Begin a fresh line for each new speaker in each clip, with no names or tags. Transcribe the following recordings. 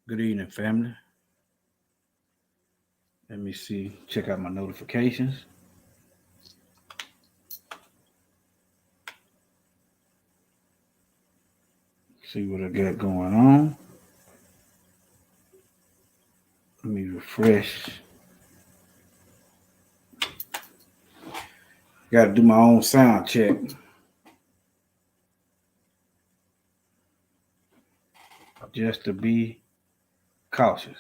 Good evening, family. Let me see. Check out my notifications. See what I got going on. Let me refresh. Got to do my own sound check. Just to be cautious.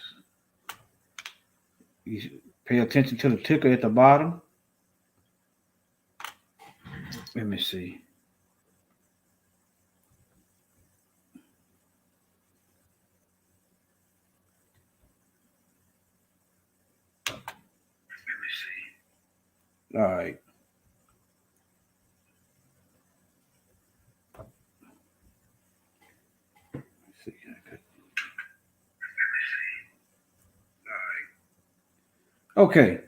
You should pay attention to the ticker at the bottom. Let me see. All right. Let's see. All right. Okay.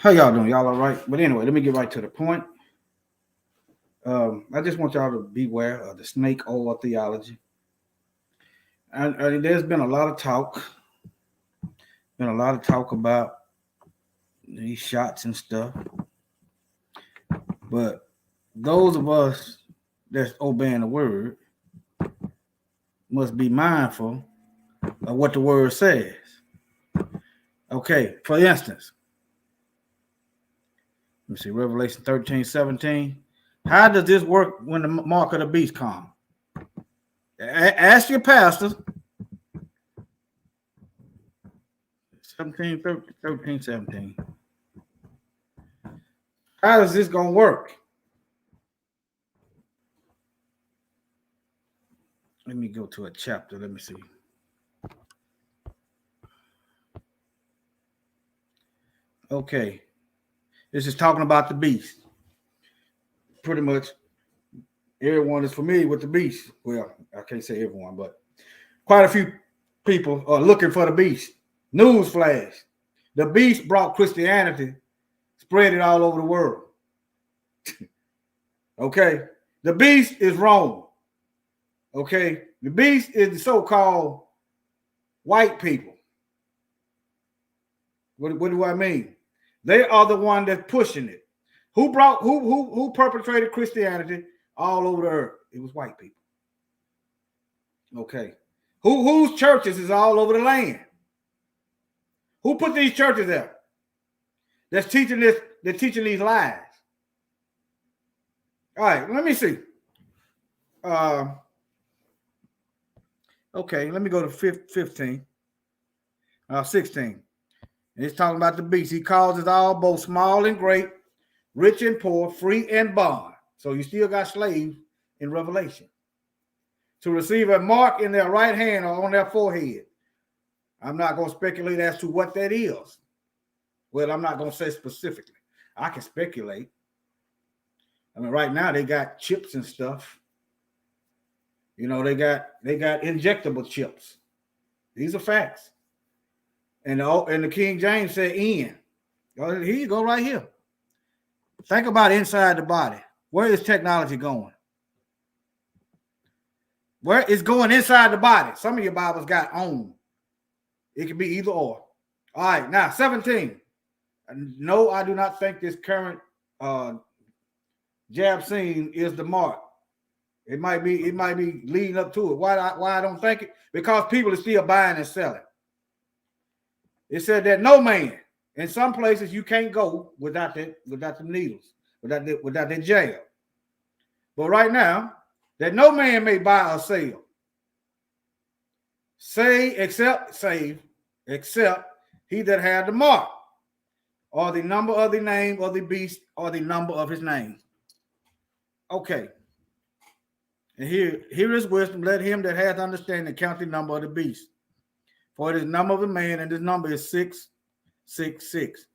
How y'all doing? Y'all all right? But anyway, let me get right to the point. I just want y'all to beware of the snake oil theology. And there's been a lot of talk. Been a lot of talk about these shots and stuff. But those of us that's obeying the word must be mindful of what the word says. Okay, for instance, let me see, Revelation 13:17. How does this work when the mark of the beast comes? Ask your pastors. 13:17. How is this going to work? Let me go to a chapter. Let me see. Okay. This is talking about the beast. Pretty much everyone is familiar with the beast. Well, I can't say everyone, but quite a few people are looking for the beast. Newsflash. The beast brought Christianity, spread it all over the world. Okay. The beast is Rome. Okay. The beast is the so-called white people. What do I mean? They are the one that's pushing it. Who perpetrated Christianity all over the earth? It was white people. Okay. Whose churches is all over the land? Who put these churches there? That's teaching this, they're teaching these lies. All right, let me see. Okay, let me go to 16. And it's talking about the beast. He calls us all, both small and great, rich and poor, free and bond. So you still got slaves in Revelation. To receive a mark in their right hand or on their forehead. I'm not going to speculate as to what that is. Well, I'm not going to say specifically. I can speculate. I mean, right now they got chips and stuff. You know, they got injectable chips. These are facts. And the King James said in. Here you go right here. Think about inside the body. Where is technology going? Where it's going inside the body. Some of your Bibles got on. It can be either or. All right, now 17. No, I do not think this current jab scene is the mark. It might be leading up to it. Why I don't think it? Because people are still buying and selling. It said that no man, in some places you can't go without the needles, without the jab. But right now, that no man may buy or sell. Except he that had the mark, or the number of the name of the beast, or the number of his name. Okay. And here is wisdom. Let him that hath understanding count the number of the beast. For it is the number of a man, and this number is 666.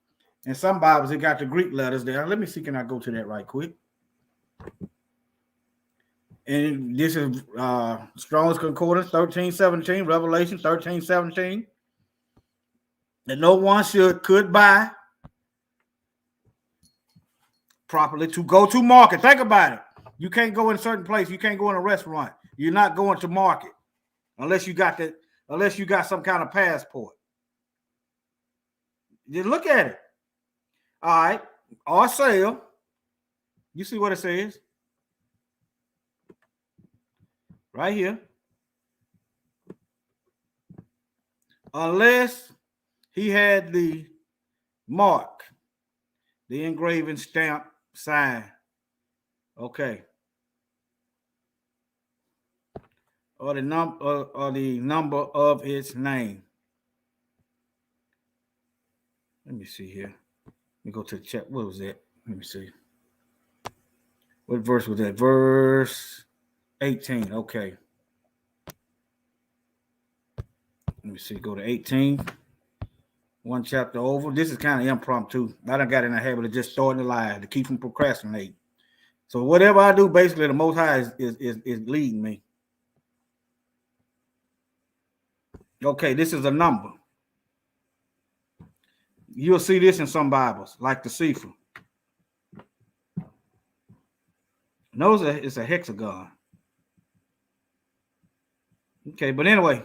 In some Bibles, it got the Greek letters there. Let me see, can I go to that right quick? And this is Strong's Concordance 13:17, Revelation 13:17. That no one could buy properly to go to market. Think about it. You can't go in a certain place. You can't go in a restaurant. You're not going to market. unless you got some kind of passport. Just look at it. All right, or sale. You see what it says right here. Unless he had the mark, the engraving, stamp, sign. Okay. Or the number of its name. Let me see here. Let me go to the chat. What was that? Let me see. What verse was that? Verse 18. Okay. Let me see. Go to 18. One chapter over. This is kind of impromptu. I done got in the habit of just starting the line to keep from procrastinating. So whatever I do, basically, the Most High is leading me. Okay, this is a number. You'll see this in some Bibles, like the Sefer. Notice it's a hexagon. Okay, but anyway.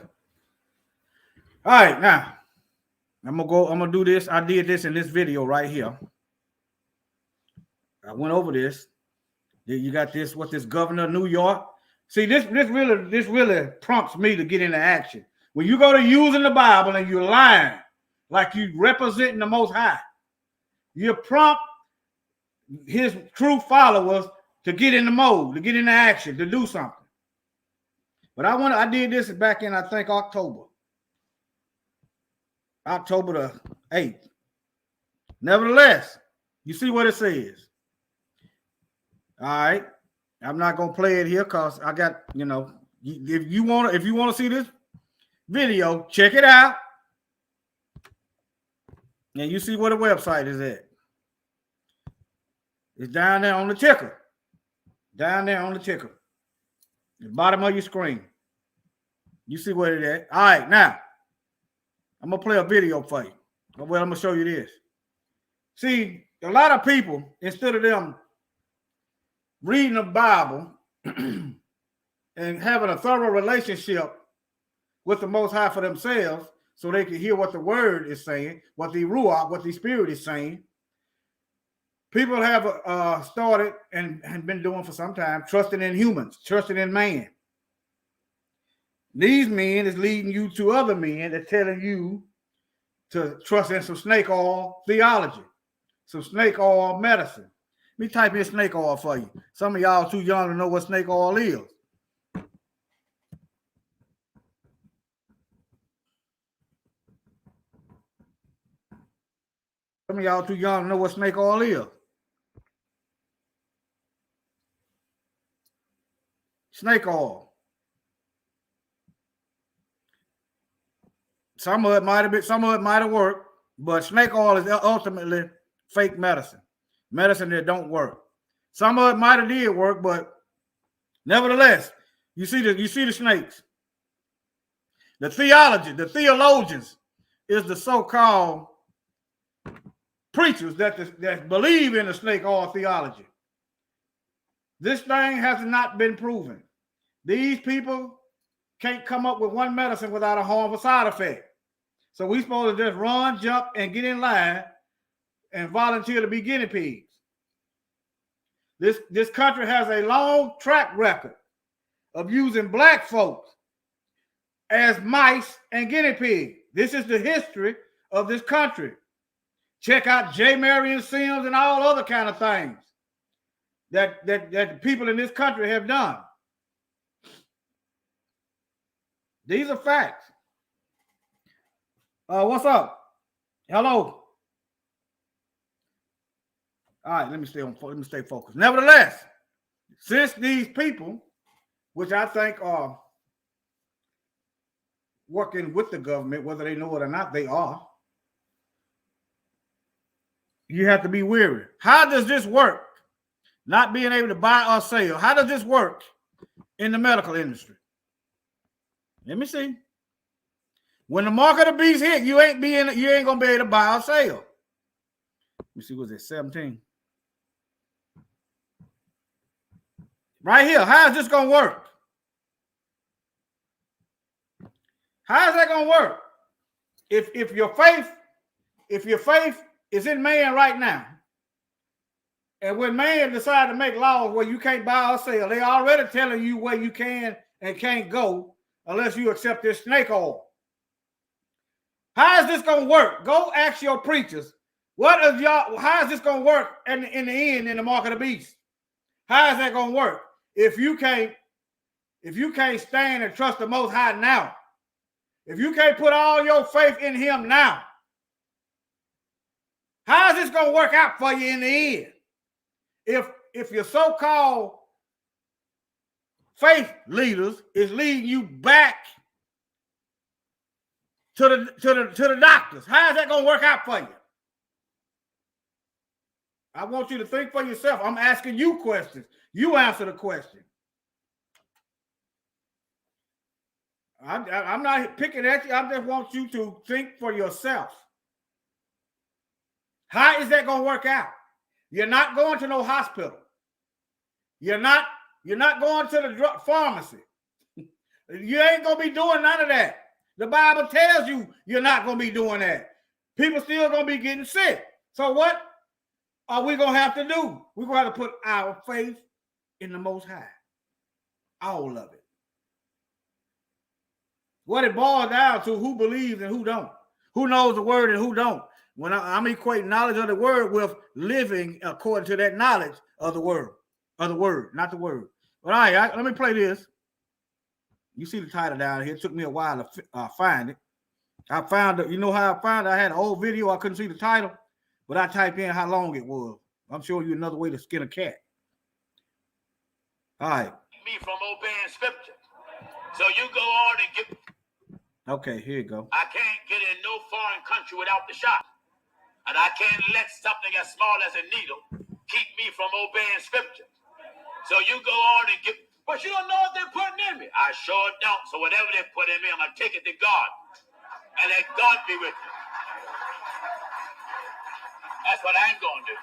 All right, now I'm gonna do this. I did this in this video right here. I went over this. You got this, what this governor of New York. See, this really prompts me to get into action. When you go to using the Bible and you're lying, like you representing the Most High, you prompt his true followers to get in the mode, to get into action, to do something. But I did this back in, I think, October the 8th. Nevertheless, you see what it says. All right. I'm not gonna play it here because I got, if you want to see this video, check it out. And you see where the website is at. It's down there on the ticker. Down there on the ticker. The bottom of your screen. You see where it is. All right, now I'm gonna play a video for you. Well, I'm gonna show you this. See, a lot of people, instead of them reading the Bible and having a thorough relationship with the Most High for themselves, so they can hear what the Word is saying, what the Ruach, what the Spirit is saying. People have started and been doing for some time, trusting in humans, trusting in man. These men is leading you to other men that telling you to trust in some snake oil theology, some snake oil medicine. Let me type in snake oil for you. Some of y'all too young to know what snake oil is. Some of y'all too young to know what snake oil is. Snake oil. Some of it might have worked, but snake oil is ultimately fake medicine. Medicine that don't work. Some of it might have did work, but nevertheless, you see the snakes. The theology, the theologians is the so-called preachers that believe in the snake oil theology. This thing has not been proven. These people can't come up with one medicine without a harmful side effect. So we're supposed to just run, jump, and get in line and volunteer to be guinea pigs. This country has a long track record of using black folks as mice and guinea pigs. This is the history of this country. Check out J. Marion Sims and all other kind of things that the people in this country have done. These are facts. What's up? Hello. All right, let me stay focused. Nevertheless, since these people, which I think are working with the government, whether they know it or not, they are. You have to be wary. How does this work? Not being able to buy or sell. How does this work in the medical industry? Let me see. When the mark of the beast hit, you ain't gonna be able to buy or sell. Let me see, was it 17? Right here. How is this gonna work? How is that going to work? If your faith is in man right now, and when man decide to make laws where you can't buy or sell, they already telling you where you can and can't go unless you accept this snake oil. How is this going to work? Go ask your preachers. How is this going to work in the end in the mark of the beast? How is that going to work? If you can't stand and trust the Most High now, if you can't put all your faith in him now, how is this going to work out for you in the end? If your so-called faith leaders is leading you back to the doctors, how is that going to work out for you? I want you to think for yourself. I'm asking you questions. You answer the question. I'm not picking at you. I just want you to think for yourself. How is that going to work out? You're not going to no hospital. You're not going to the drug pharmacy. You ain't going to be doing none of that. The Bible tells you you're not going to be doing that. People still going to be getting sick. So what are we going to have to do? We're going to have to put our faith in the Most High. All of it. What it boils down to, who believes and who don't. Who knows the word and who don't. When I'm equating knowledge of the word with living according to that knowledge of the word, not the word. But all right, let me play this. You see the title down here. It took me a while to find it. I found it. You know how I found it? I had an old video. I couldn't see the title, but I typed in how long it was. I'm showing you another way to skin a cat. All right.
Me from obeying scripture. So you go on and get.
Okay, here you go.
I can't get in no foreign country without the shot. And I can't let something as small as a needle keep me from obeying scripture. So you go on and get, but you don't know what they're putting in me. I sure don't. So whatever they put in me, I'm going to take it to God. And let God be with me. That's what I ain't going to do.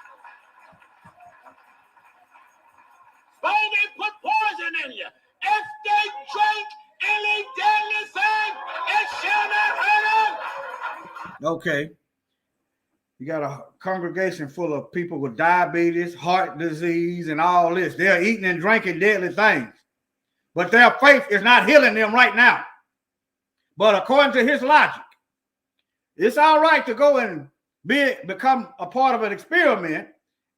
Suppose they put poison in you. If they drink any deadly thing, it shall not hurt them.
Okay. You got a congregation full of people with diabetes, heart disease, and all this. They're eating and drinking deadly things. But their faith is not healing them right now. But according to his logic, it's all right to go and become a part of an experiment.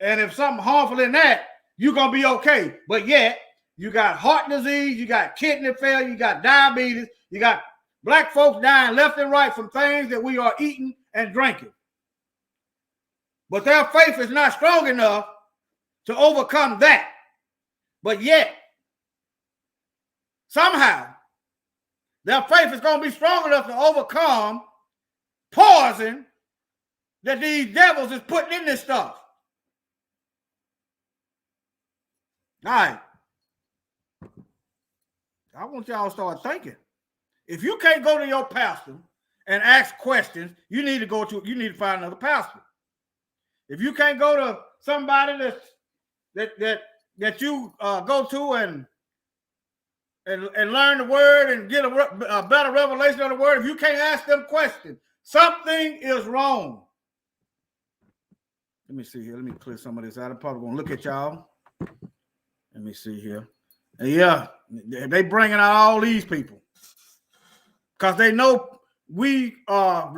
And if something harmful in that, you're going to be okay. But yet, you got heart disease, you got kidney failure, you got diabetes, you got black folks dying left and right from things that we are eating and drinking. But their faith is not strong enough to overcome that. But yet, somehow, their faith is going to be strong enough to overcome poison that these devils is putting in this stuff. All right. I want y'all to start thinking. If you can't go to your pastor and ask questions, you need to find another pastor. If you can't go to somebody that you go to and learn the word and get a better revelation of the word, if you can't ask them questions, something is wrong. Let me see here. Let me clear some of this out. I'm probably going to look at y'all. Let me see here. And yeah, they bringing out all these people because they know we are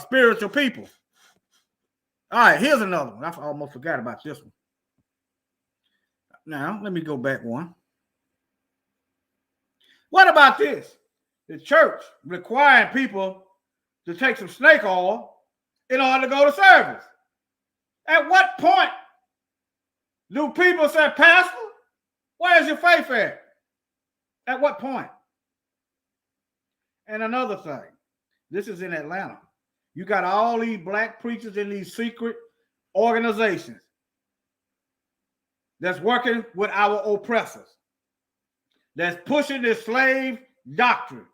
spiritual people. All right, here's another one. I almost forgot about this one. Now, let me go back one. What about this? The church requiring people to take some snake oil in order to go to service. At what point do people say, Pastor, where's your faith at? At what point? And another thing, this is in Atlanta. You got all these black preachers in these secret organizations that's working with our oppressors, that's pushing this slave doctrine.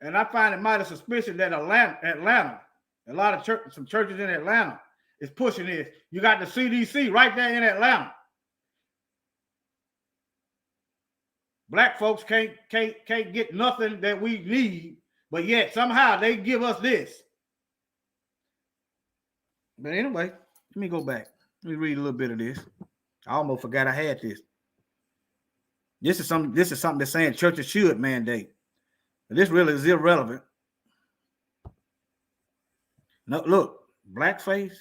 And I find it mighty suspicious that Atlanta, a lot of some churches in Atlanta is pushing this. You got the CDC right there in Atlanta. Black folks can't get nothing that we need, but yet somehow they give us this. But anyway, let me go back. Let me read a little bit of this. I almost forgot I had this. This is something that's saying churches should mandate. But this really is irrelevant. No, look, blackface.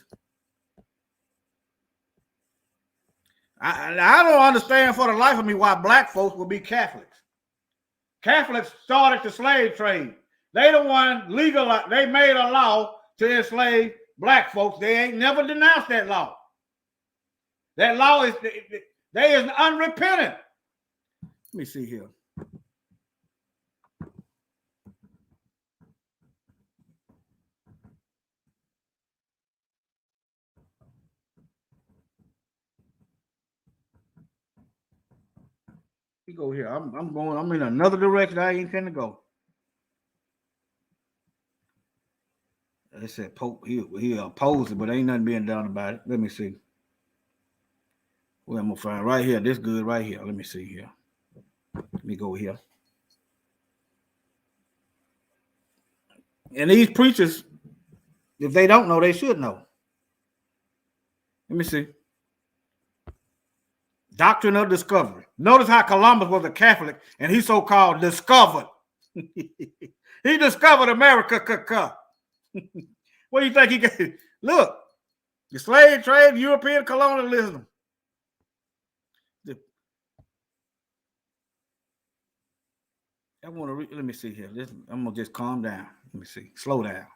I don't understand for the life of me why black folks will be Catholics. Catholics started the slave trade. They the one they made a law to enslave black folks. They ain't never denounced that law. That law is unrepentant. Let me see here. We go here. I'm in another direction I ain't finna go. They said Pope he opposed it, but ain't nothing being done about it. Let me see. Well, I'm gonna find right here. This good right here. Let me see here. Let me go here. And these preachers, if they don't know, they should know. Let me see. Doctrine of discovery. Notice how Columbus was a Catholic and he so-called discovered. He discovered America. What do you think he got? Look, the slave trade, European colonialism. I want to read. Let me see here. I'm gonna just calm down. Let me see. Slow down.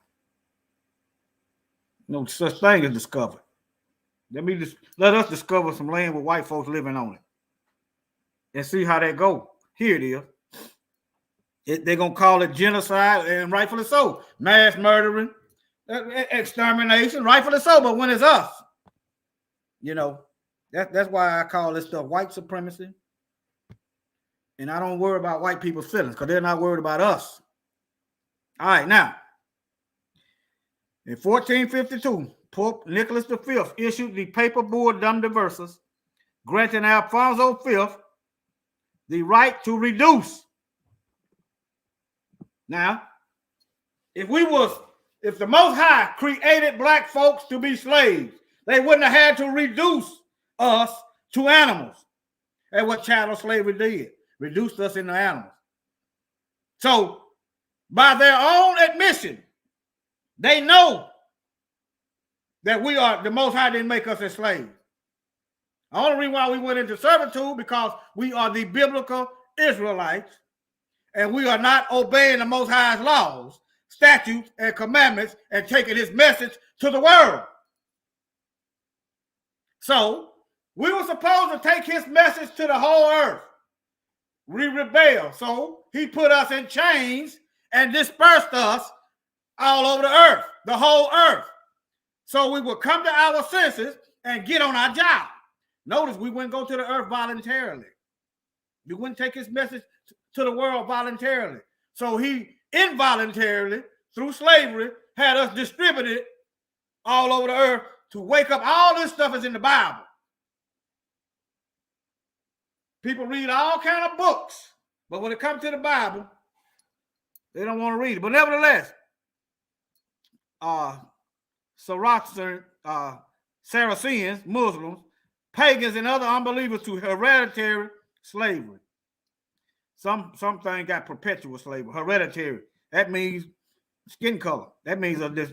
No such thing as discovered. Let us discover some land with white folks living on it, and see how that go. Here it is. They're gonna call it genocide, and rightfully so. Mass murdering, extermination, rightfully so. But when it's us, that's why I call this stuff white supremacy. And I don't worry about white people's feelings because they're not worried about us. All right, now, in 1452, Pope Nicholas V issued the Paper Bull Dum Diversas, granting Alfonso V the right to reduce. Now, if the Most High created black folks to be slaves, they wouldn't have had to reduce us to animals. That's what chattel slavery did. Reduced us into animals. So, by their own admission, they know that the Most High didn't make us as slaves. The only reason why we went into servitude because we are the biblical Israelites and we are not obeying the Most High's laws, statutes, and commandments and taking his message to the world. So, we were supposed to take his message to the whole earth. We rebelled. So he put us in chains and dispersed us all over the earth, the whole earth. So we would come to our senses and get on our job. Notice we wouldn't go to the earth voluntarily. We wouldn't take his message to the world voluntarily. So he involuntarily, through slavery, had us distributed all over the earth to wake up. All this stuff is in the Bible. People read all kind of books, but when it comes to the Bible, they don't want to read it. But nevertheless, Saracens, Muslims, pagans, and other unbelievers to hereditary slavery. Some things got perpetual slavery, hereditary. That means skin color. That means this.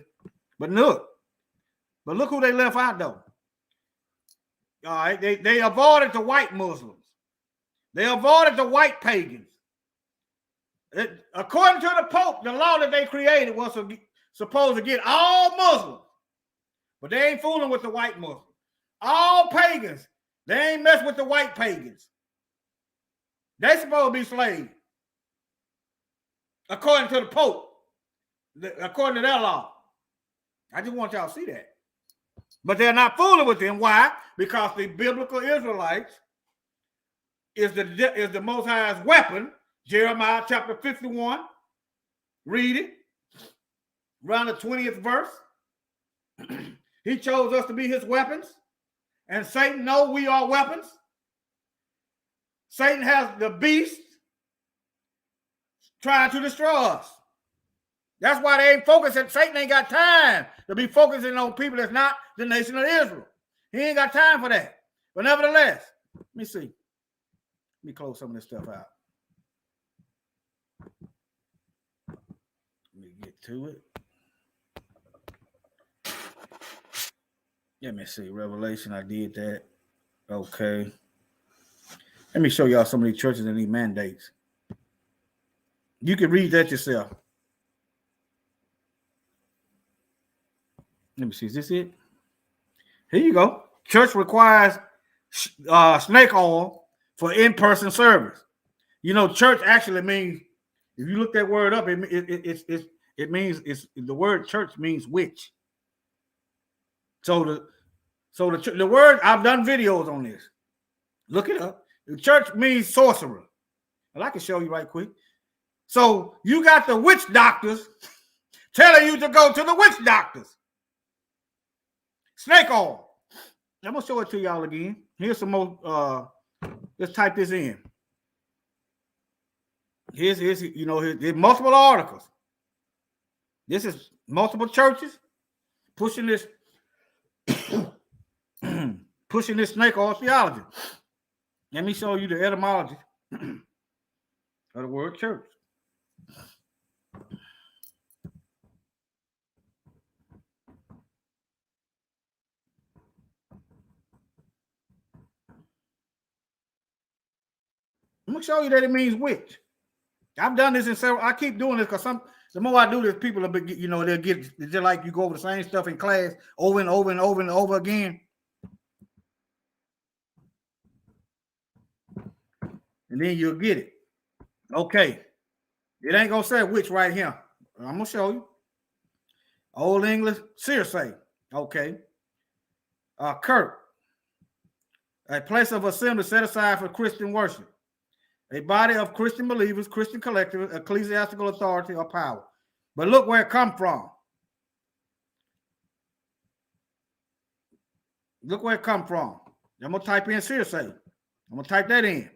But look who they left out though. All right, they avoided the white Muslims. They avoided the white pagans. According to the Pope, the law that they created was supposed to get all Muslims, but they ain't fooling with the white Muslims. All pagans, they ain't mess with the white pagans. They supposed to be slaves, according to the Pope, according to their law. I just want y'all to see that. But they're not fooling with them. Why? Because the biblical Israelites is the Most High's weapon. Jeremiah chapter 51. Read it. Around the 20th verse. He chose us to be his weapons. And Satan knows we are weapons. Satan has the beast trying to destroy us. That's why they ain't focusing. Satan ain't got time to be focusing on people that's not the nation of Israel. He ain't got time for that. But nevertheless, let me see. Let me close some of this stuff out. Let me get to it. Let me see. Revelation, I did that. Okay. Let me show y'all some of these churches and these mandates. You can read that yourself. Let me see. Is this it? Here you go. Church requires snake oil for in-person service. You know, church actually means, if you look that word up, it means the word church means witch. So the word, I've done videos on this. Look it up. The church means sorcerer. Well, I can show you right quick. So you got the witch doctors telling you to go to the witch doctors. Snake oil. I'm gonna show it to y'all again. Here's some more. Let's type this in. Here's multiple articles. This is multiple churches pushing this pushing this snake oil theology. Let me show you the etymology of the word church. I'm gonna show you that it means witch. I've done this in several. I keep doing this because the more I do this, people will be, they'll get just like you go over the same stuff in class over and over and over and over again. And then you'll get it. Okay. It ain't gonna say witch right here. I'm gonna show you. Old English, Circe. Okay. Kirk. A place of assembly set aside for Christian worship. A body of Christian believers, Christian collective, ecclesiastical authority or power. But look where it come from. Look where it come from. I'm going to type in Circe. I'm going to type that in.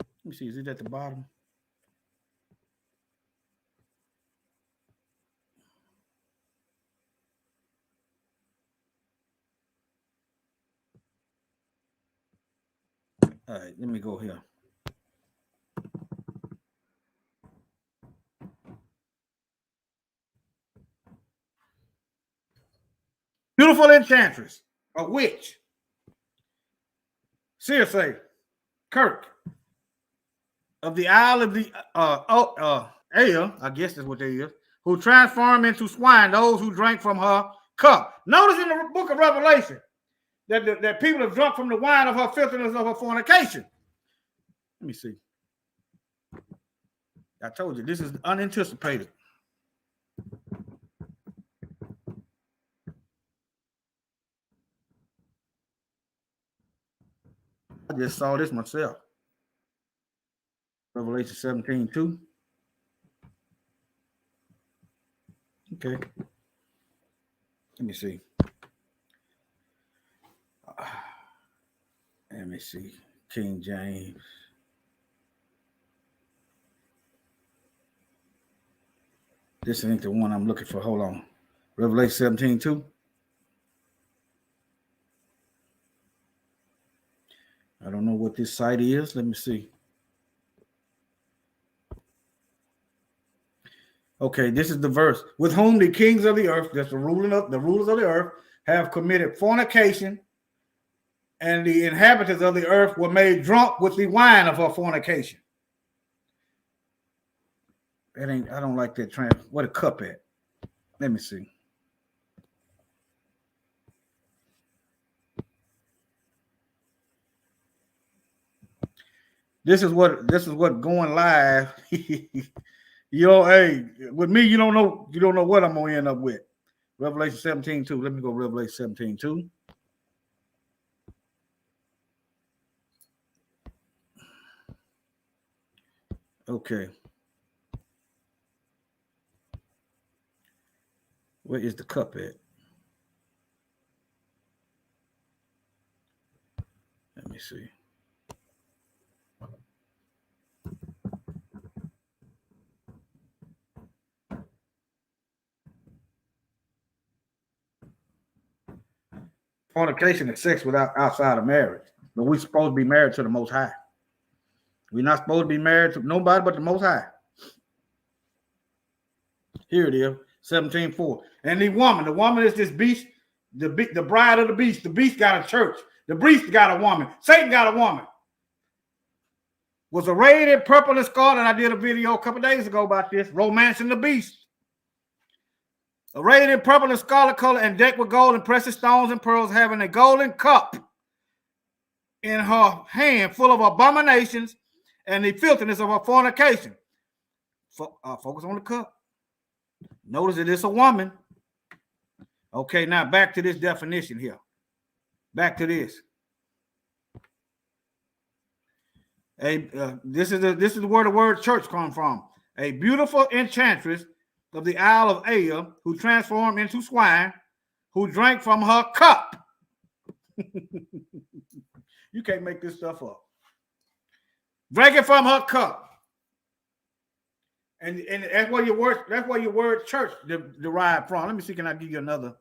Let me see. Is it at the bottom? All right. Let me go here. Beautiful enchantress, a witch. Circe, Kirk, of the Isle of the Ale, I guess that's what they is, who transformed into swine those who drank from her cup. Notice in the book of Revelation that people have drunk from the wine of her filthiness of her fornication. Let me see. I told you, this is unanticipated. I just saw this myself. Revelation 17:2. Okay. Let me see. Let me see. King James. This ain't the one I'm looking for. Hold on. Revelation 17:2. I don't know what this site is. Let me see. Okay, this is the verse. With whom the kings of the earth, that's the rulers of the earth, have committed fornication, and the inhabitants of the earth were made drunk with the wine of her fornication. That ain't. I don't like that. What a cup at? Let me see. This is what going live. Hey, with me, you don't know what I'm gonna end up with. Revelation 17:2. Let me go Revelation 17:2. Okay. Where is the cup at? Let me see. Fornication is sex without outside of marriage. But we're supposed to be married to the Most High. We're not supposed to be married to nobody but the Most High. Here it is, 17:4. And the woman is this beast, the bride of the beast. The beast got a church. The beast got a woman. Satan got a woman. Was arrayed in purple and scarlet. I did a video a couple days ago about this, romancing the beast. Arrayed in purple and scarlet color and decked with gold and precious stones and pearls, having a golden cup in her hand full of abominations and the filthiness of her fornication. Focus on the cup. Notice that it's a woman. Okay, now back to this definition here. Back to this. This is where the word church comes from. A beautiful enchantress of the Isle of Aia who transformed into swine, who drank from her cup. You can't make this stuff up. Drinking from her cup. And that's where your word church derived from. Let me see, can I give you another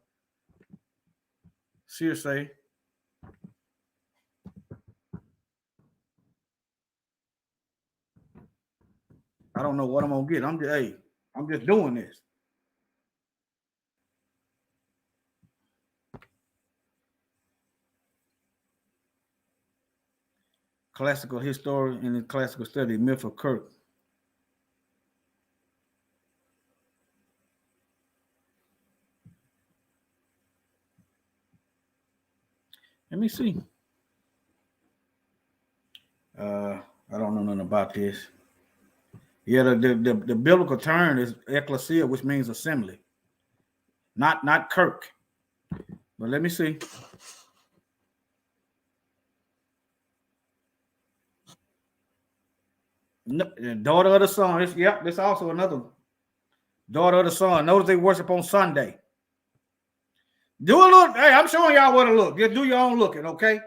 Circe? I don't know what I'm gonna get. I'm just doing this. Classical historian in the classical study, myth of Kirk. Let me see. I don't know nothing about this. Yeah, the biblical term is ecclesia, which means assembly, not Kirk. But let me see. No, daughter of the sun. This also another daughter of the sun. Notice they worship on Sunday. Do a look. Hey, I'm showing y'all what to look. Just do your own looking, okay?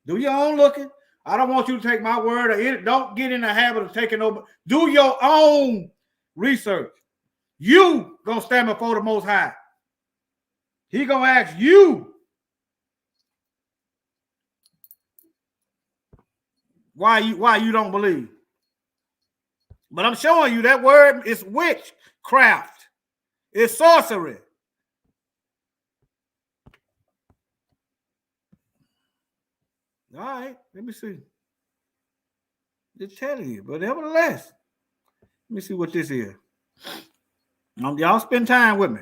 Do your own looking. I don't want you to take my word. Don't get in the habit of taking over. Do your own research. You gonna stand before the Most High. He gonna ask you why you don't believe. But I'm showing you that word is witchcraft. It's sorcery. All right, let me see. Just telling you, but nevertheless, let me see what this is. Y'all spend time with me.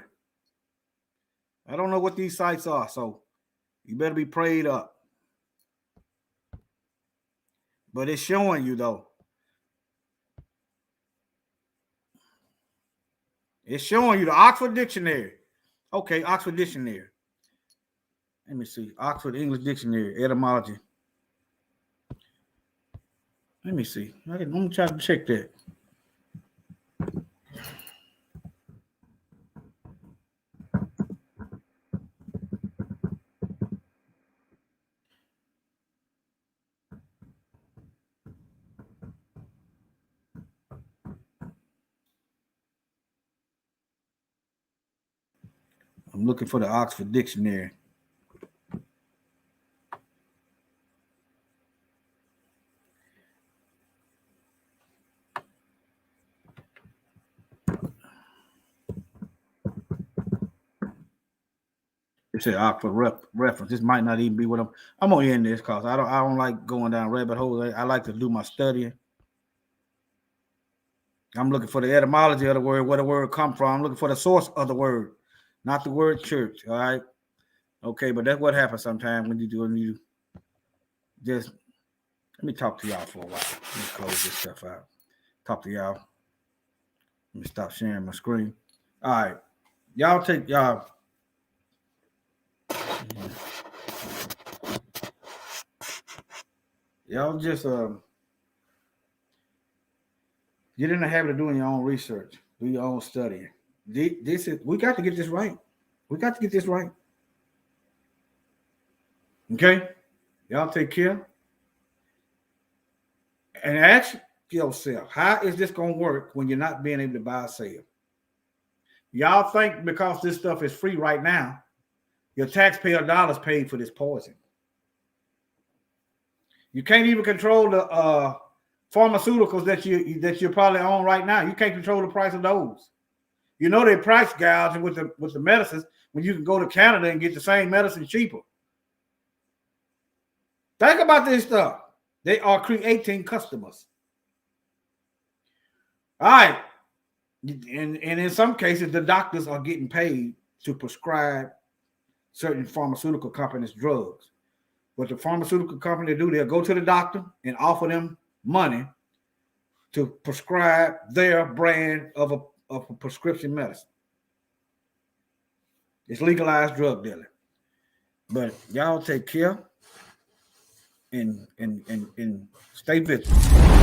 I don't know what these sites are, so you better be prayed up. But it's showing you, though. It's showing you the Oxford Dictionary. Okay, Oxford Dictionary. Let me see. Oxford English Dictionary, etymology. Let me see. I'm going to try to check that. I'm looking for the Oxford Dictionary. It said Oxford reference. This might not even be what I'm gonna end this because I don't like going down rabbit holes. I like to do my studying. I'm looking for the etymology of the word, where the word come from. I'm looking for the source of the word, not the word church. All right. Okay, but that's what happens sometimes when you just let me talk to y'all for a while. Let me close this stuff out. Talk to y'all. Let me stop sharing my screen. All right. Y'all take y'all. Y'all just get in the habit of doing your own research, do your own studying. We got to get this right. We got to get this right. Okay? Y'all take care. And ask yourself, how is this going to work when you're not being able to buy or sell? Y'all think because this stuff is free right now, Your taxpayer dollars paid for this poison. You can't even control the pharmaceuticals that you're probably on right now. You can't control the price of those. You know they price gouging with the medicines when you can go to Canada and get the same medicine cheaper. Think about this stuff. They are creating customers. All right. And in some cases, the doctors are getting paid to prescribe certain pharmaceutical companies drugs. What the pharmaceutical company do, they'll go to the doctor and offer them money to prescribe their brand of a prescription medicine. It's legalized drug dealing. But y'all take care and stay vigilant.